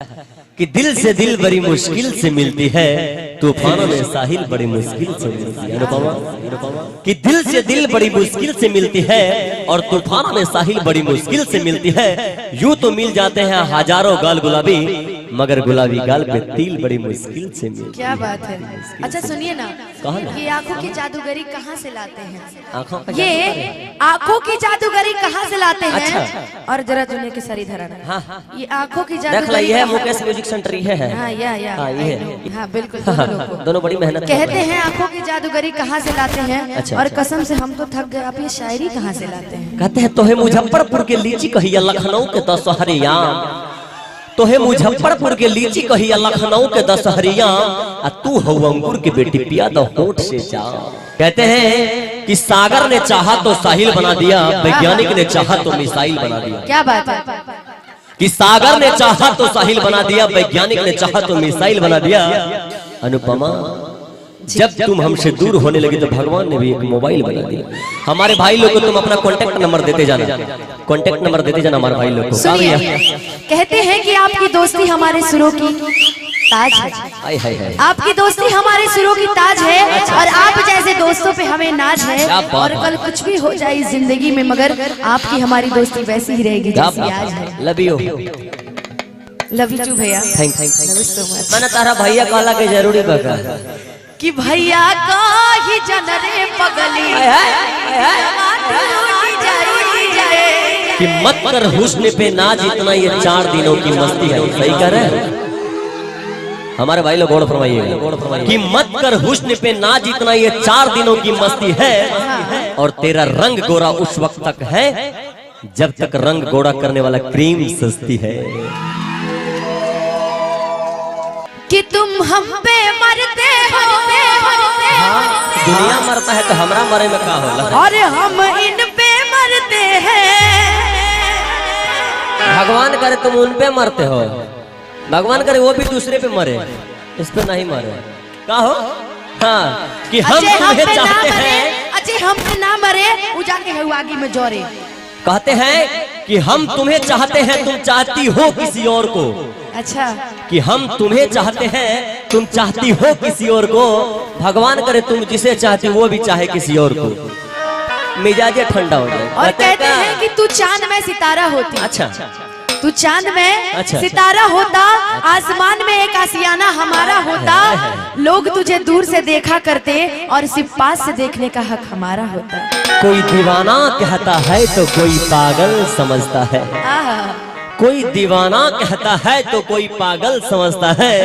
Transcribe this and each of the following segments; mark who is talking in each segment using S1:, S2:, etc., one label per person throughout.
S1: कि दिल से दिल बड़ी मुश्किल से मिलती है, तूफानों में साहिल बड़ी मुश्किल से मिलती है। अनुपमा कि दिल से दिल बड़ी मुश्किल से मिलती है और तूफानों में साहिल बड़ी मुश्किल से मिलती है। यूं तो मिल जाते हैं हजारों गाल गुलाबी, मगर गुलाबी गाल पे तिल बड़ी मुश्किल से मिलती है।
S2: क्या बात है। अच्छा सुनिए ना, ये आंखों की जादूगरी कहाँ से लाते हैं? ये आंखों की जादूगरी कहाँ से लाते हैं? अच्छा। और जरा दुनिया के सरी धरा ये आंखों की जादूगरी
S1: है मुकेश म्यूजिक सेंटर ये है।
S2: हाँ बिल्कुल
S1: दोनों बड़ी मेहनत
S2: कहते हैं। आंखों की जादूगरी कहाँ से लाते हैं? और कसम से हम तो थक गए, आप ये शायरी कहाँ से लाते हैं?
S1: कहते हैं तो है मुजफ्फरपुर के लीची कहिया लखनऊ के दशहरिया, तो है मुजफ्फरपुर के लीची कहिया लखनऊ के दशहरिया, तू हो अंगूर की बेटी पिया तो होठ से जा। कहते हैं कि सागर ने चाहा तो साहिल बना दिया, वैज्ञानिक ने चाहा तो मिसाइल बना दिया।
S2: क्या बात है
S1: कि सागर ने चाहा तो साहिल बना दिया, वैज्ञानिक ने चाहा तो मिसाइल बना दिया। अनुपमा जब तुम हमसे दूर होने लगी तो भगवान ने भी एक मोबाइल बना दिया। हमारे भाई लोग को तुम अपना कांटेक्ट नंबर देते जाना, कांटेक्ट नंबर देते जाना हमारे भाई लोग को।
S2: कहते हैं कि आपकी दोस्ती हमारे सुरों की ताज है। आपकी दोस्ती हमारे सुरों की ताज है। और आप जैसे दोस्तों पे हमें नाज है। और कल कुछ भी हो जाए जिंदगी में, मगर आपकी हमारी दोस्ती वैसी ही रहेगी जैसी आज है।
S1: लव यू
S2: भैया।
S1: Thank you so much. मैंने तारा भैया कहला के जरूरी बता
S2: कि भैया का ही जनरे पगली
S1: कि मत कर हुस्न पे नाज, इतना ये 4 दिनों की मस्ती है। सही कह रहे हैं हमारे भाई लोग, गौर फरमाइए कि मत कर हुस्न पे नाज, इतना ये 4 दिनों की मस्ती है। और तेरा रंग गोरा उस वक्त तक है जब तक रंग गोरा करने वाला क्रीम सस्ती है।
S2: कि तुम हम पे मरते हो,
S1: दुनिया मरता है तो हमरा मरे में क्या होला?
S2: और हम इन पे मरते हैं।
S1: भगवान करे तुम उन पे मरते हो, भगवान करे वो भी दूसरे पे मरे, इस पे नहीं मरे। क्या हो? हाँ कि हम तुम्हें चाहते हैं,
S2: अच्छे हम पे ना मरे, उजा के आगे में जोरे।
S1: कहते हैं कि हम तुम्हें चाहते हैं, तुम चाहती हो किसी और को।
S2: अच्छा
S1: कि हम तुम्हें चाहते हैं, तुम चाहती हो किसी और को। भगवान करे तुम जिसे चाहती वो भी चाहे किसी और को, मिजाज ठंडा हो जाए।
S2: और कहते हैं कि तू चांद में सितारा होती।
S1: अच्छा
S2: तू चांद में सितारा होता, आसमान में एक आशियाना हमारा होता। लोग तुझे दूर से देखा करते और सिर्फ पास से देखने का हक हमारा होता।
S1: कोई दीवाना कहता है तो कोई पागल समझता है, कोई दीवाना कहता है तो कोई पागल समझता है।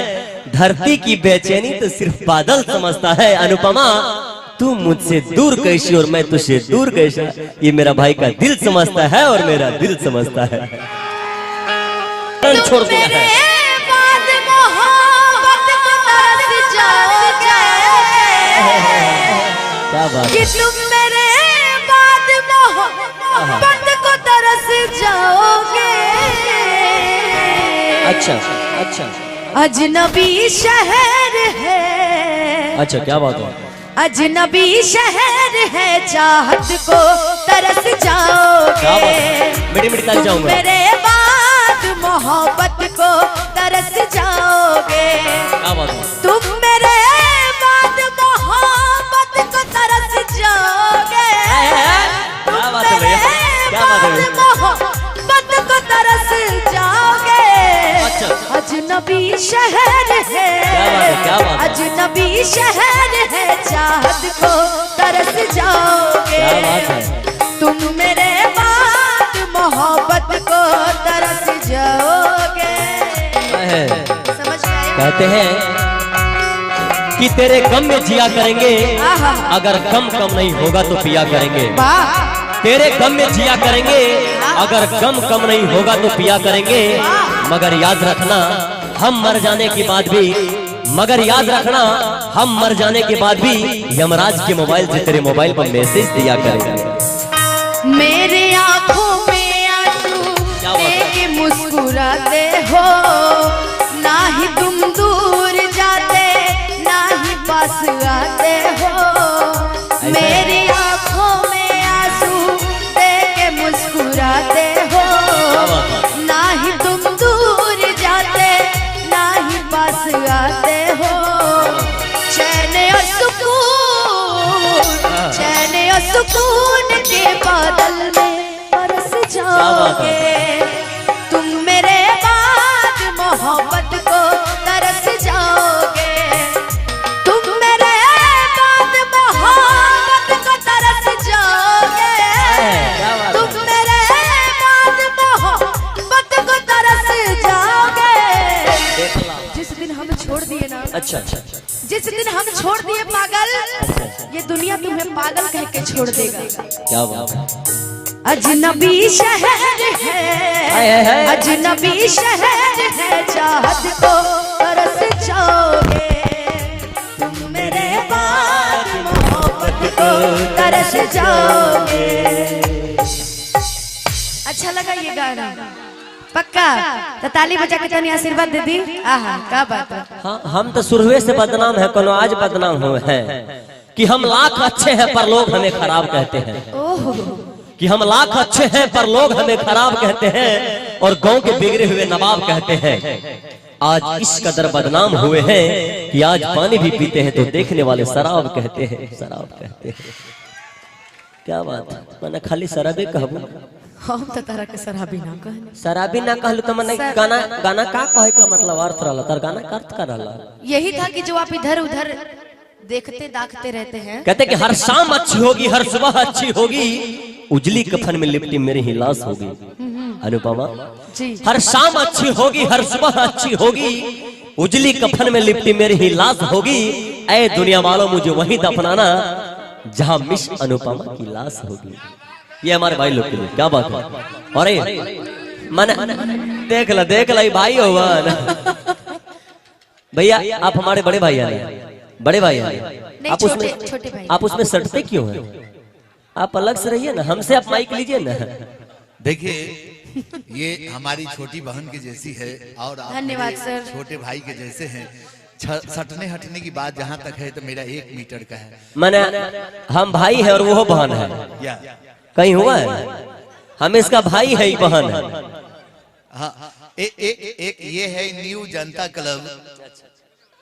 S1: धरती की बेचैनी तो सिर्फ बादल समझता है। अनुपमा तू मुझसे दूर कैसी और मैं तुझसे दूर कैसा, ये मेरा भाई का दिल समझता है और मेरा दिल समझता है। छोड़ दिया है। क्या बात
S2: कि तुम मेरे बाद मोहब्बत को तरस जाओगे। अच्छा अजनबी शहर है।
S1: अच्छा क्या बात है?
S2: अजनबी शहर है, चाहत को तरस जाओगे।
S1: मीठी ताली जाऊंगा।
S2: मेरे बाद मोहब्बत को तरस जाओगे।
S1: क्या बात है?
S2: तुम मेरे बाद मोहब्बत को तरस जाओगे।
S1: क्या बात है भैया? क्या बात है?
S2: मोहब्बत को तरस जाओगे। अजनबी शहर है,
S1: क्या बात है?
S2: अजनबी शहर है, चाहत को तरस जाओगे।
S1: क्या बात है?
S2: तुम मेरे बाद मोहब्बत को तरस जाओगे। समझ गए?
S1: कहते हैं कि तेरे गम में जिया करेंगे, अगर गम कम नहीं होगा तो पिया करेंगे। तेरे गम में जिया करेंगे, अगर गम कम नहीं होगा तो पिया करेंगे। मगर याद रखना हम मर जाने के बाद भी, मगर याद रखना हम मर जाने के बाद भी यमराज के मोबाइल से तेरे मोबाइल पर मैसेज दिया करेंगे।
S2: मेरे आंखों में आंसू देके मुस्कुराते हो, ना ही तुम दूर जाते ना ही पास आते हो। मेरी आंखों में आंसू देके मुस्कुराते हो, ना ही तुम दूर जाते आते हो, चैन और सुकून के बादल में बरस जाओगे तुम, मेरे बाद मोहब्बत को तरस जाओगे तुम, मेरे बाद मोहब्बत को तरस जाओगे तुम, मेरे बाद मोहब्बत को तरस जाओगे। जिस दिन हम छोड़ दिए ना,
S1: अच्छा
S2: जिस दिन हम छोड़ दिए पागल, ये दुनिया तुम्हें पागल कह के छोड़ देगा।
S1: क्या बात है।
S2: अजनबी शहर है, अजनबी शहर है, चाहत को तरस जाओगे तुम, मेरे बाद मोहब्बत को तरस जाओगे। अच्छा लगा ये गाना? पक्का? तो ताली बजा के तनी आशीर्वाद दे दी। आहा क्या बात है।
S1: हाँ, हम तो शुरुए से बदनाम है, कोनो आज बदनाम हुए हैं कि हम लाख अच्छे हैं पर लोग हमें खराब कहते हैं।
S2: ओह,
S1: कि हम लाख अच्छे हैं पर लोग हमें खराब कहते हैं और गांव के बिगड़े हुए नवाब कहते हैं। आज इस कदर बदनाम हुए हैं कि आज पानी भी पीते हैं तो देखने वाले शराब कहते हैं, शराब कहते हैं। क्या बात है। मैंने खाली शराबी कहबू,
S2: हम तो तरह के शराबी ना कहने,
S1: शराबी ना कहलू तो मैंने गाना गाना का कहे का मतलब अर्थ रहला, तर गाना का अर्थ का रहला
S2: यही था कि जो आप इधर उधर देखते दाखते रहते हैं।
S1: कहते कि हर शाम अच्छी होगी, हर सुबह अच्छी होगी, उजली कफन में लिपटी मेरी ही लाश होगी। अनुपमा
S2: जी,
S1: हर शाम अच्छी होगी, हर सुबह अच्छी होगी, उजली कफन में लिपटी मेरी ही लाश होगी। ऐ दुनिया वालों मुझे वहीं दफनाना जहां मिस अनुपमा की लाश होगी। ये हमारे भाई लोग के लिए क्या बात है। अरे मन देख ला भाई हो भैया, आप हमारे बड़े भाई हैं, बड़े भाई हैं आप, उसमें आप उसमें सटते क्यों हैं? आप अलग से रहिए ना, हमसे आप माइक लीजिए ना।
S3: देखिए ये हमारी छोटी बहन की जैसी है और आप
S2: धन्यवाद सर,
S3: छोटे भाई के जैसे हैं। सटने हटने की बात जहाँ तक है तो मेरा 1 मीटर का है।
S1: मैंने हम भाई है और वो बहन है, कहीं हुआ है? हम इसका भाई है, बहन है।
S3: हाँ, एक ये है new Janata club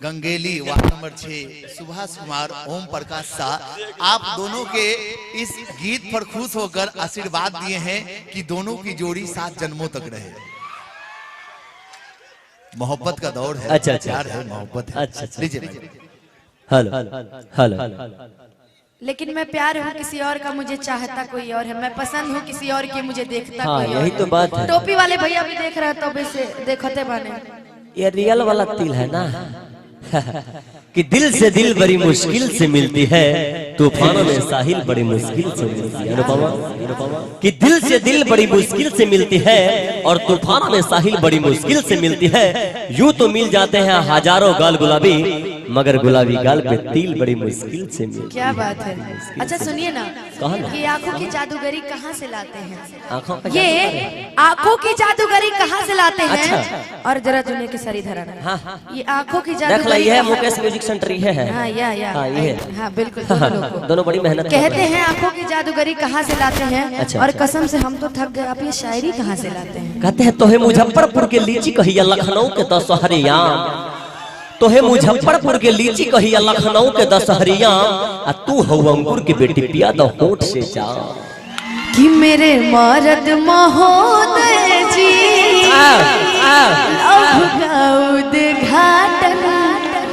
S3: Gangeli ward number 6, Subhash Kumar, Om Prakash Shah. आप दोनों के इस गीत पर खुश होकर आशीर्वाद दिए हैं कि दोनों की जोड़ी 7 जन्मों तक रहे। मोहब्बत का दौर है,
S1: अच्छा
S3: प्यार है, मोहब्बत है।
S1: अच्छा
S3: लीजिए।
S1: Hello hello.
S2: लेकिन मैं प्यार हूँ किसी और का, मुझे चाहता कोई और है। मैं पसंद हूँ किसी और की, मुझे देखता
S1: हाँ,
S2: कोई
S1: यही
S2: और
S1: तो बात है।
S2: टोपी वाले भैया भी देख रहे हैं तो वैसे देखते बने।
S1: ये रियल वाला तिल है ना कि दिल से दिल बड़ी मुश्किल से मिलती है, तूफानों में साहिल बड़ी मुश्किल से मिलती है। अनुपमा कि दिल से दिल बड़ी मुश्किल से मिलती है और तूफानों में साहिल बड़ी मुश्किल से मिलती है। यूं तो मिल जाते हैं हजारों गाल गुलाबी, मगर गुलाबी गाल पे तिल बड़ी मुश्किल से मिलती।
S2: क्या बात है। अच्छा सुनिए ना,
S1: कहा ना?
S2: ये आंखों की जादूगरी कहाँ से लाते हैं?
S1: आँखों का
S2: ये आंखों की जादूगरी कहाँ से लाते हैं?
S1: अच्छा।
S2: और जरा दुनिया की सारी धरा।
S1: हाँ,
S2: ये आंखों की
S1: देख
S2: जादूगरी
S1: ला, ये है मुकेश म्यूजिक सेंटर, ये है।
S2: हाँ,
S1: हाँ, ये है।
S2: हाँ बिल्कुल,
S1: दोनों बड़ी मेहनत
S2: कहते हैं आंखों की जादूगरी कहाँ से लाते हैं।
S1: अच्छा,
S2: और कसम से हम तो थक गए, आप ये शायरी कहाँ से लाते हैं?
S1: कहते हैं तोहे मुजफ्फरपुर के लीची कहिया लखनऊ के दशहरियाम, तोहे मुजफ्फरपुर के लीची कहिया लखनऊ के दशहरियाम, आ तू हो अंगूर की बेटी पिया दो होठ से जाम।
S2: कि मेरे मर्द महोदय जी उद्घाटन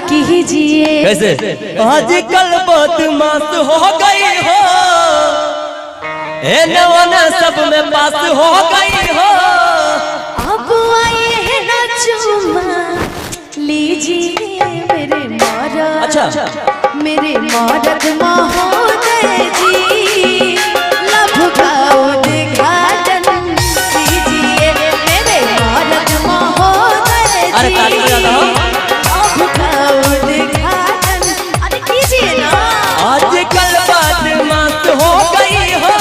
S2: कीजिए।
S1: कैसे आजकल बात मास हो गई हो, नवाना सब में पास हो गई हो।
S2: अब आए हैं ना चुमा लीजिए मेरे मर्द,
S1: अच्छा,
S2: मेरे मर्द महोदय जी लव का उद्घाटन कीजिए। मेरे मर्द महोदय जी लव का उद्घाटन कीजिए ना।
S1: आजकल बात मास हो गई हो,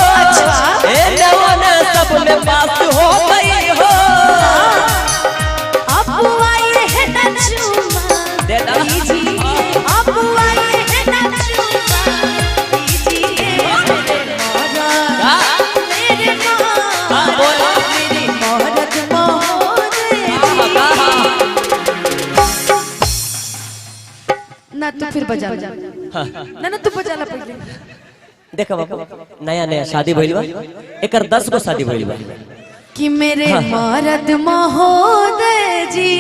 S1: नवाना सब में पास हो गई हो।
S2: अब आए हैं ना चुमा लीजिए, अब आए हैं ना चुमा लीजिए। मेरे मर्द महोदय जी ना तू फिर बजा ना तू बजा ला पहले।
S1: देखो बाबू नया नया शादी भइल बा, एकर 10 गो शादी भइल बा
S2: कि मेरे मर्द महोदय जी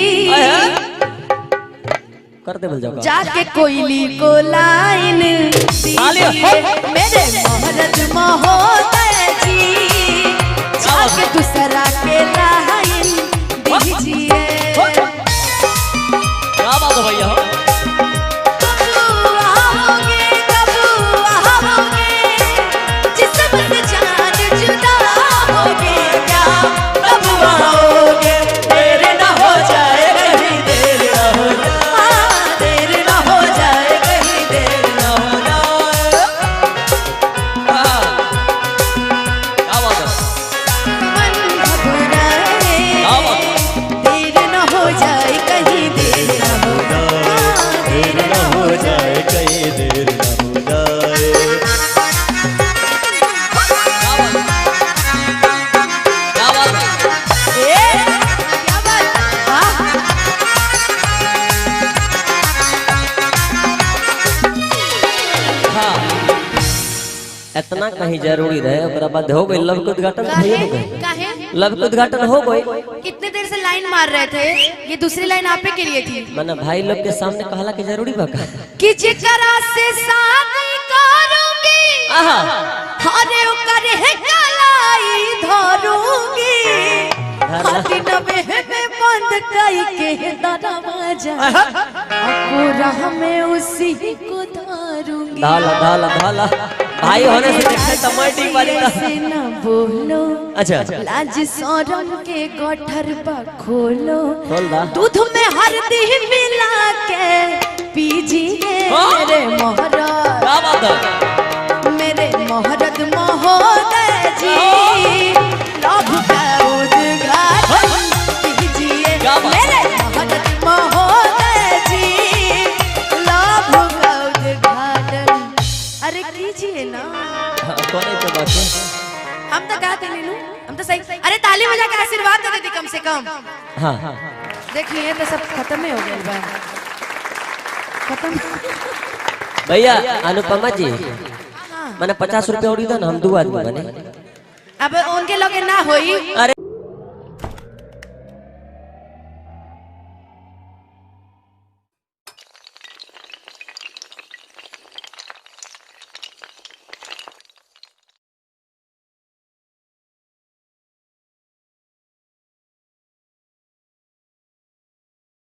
S1: कर दे बोल जाओ
S2: जाके कोयली को लाइन दीजिए। मेरे मर्द महोदय जी जाके दूसरा के लाइन दीजिए।
S1: क्या बात है भैया, इतना कहीं जरूरी रहे। ओकरा बाद हो गई लब के उद्घाटन, लब के उद्घाटन हो गई।
S2: कितने देर से लाइन मार रहे थे, ये दूसरी लाइन आपे के लिए थी।
S1: मना भाई लोग के सामने कहला के जरूरी बा
S2: कि जेकरा से शादी करूंगी अरे ओकर है कलाई धरूंगी हाथी नबे में बंद कई के दरवाजा अकोरा में उसी को धरूंगी।
S1: धाला धाला धाला भाई होने से देखते टमाटी वाली
S2: से न बोलो।
S1: अच्छा
S2: लाज शरम के गठर बा खोलो,
S1: खोल दा।
S2: दूध में हल्दी मिला के पीजिए। मेरे मोहरत
S1: क्या बात है,
S2: मेरे मोहरत महोदय जी लव का उद्घाटन कीजिए। मेरे मोहरत महोदय जी लव का उद्घाटन अरे कीजिए ना।
S1: कोने पे बात है,
S2: हम तो कहते नीलू, हम तो सही। अरे ताली बजा के आशीर्वाद दे देती कम से कम।
S1: हाँ
S2: देखिए तो सब खत्म ही हो गया बा, खत्म।
S1: भैया अनुपमा जी मैंने 50 रुपया और दो ना, हम 2 आदमी बने।
S2: अब उनके लोगे ना होई।
S1: अरे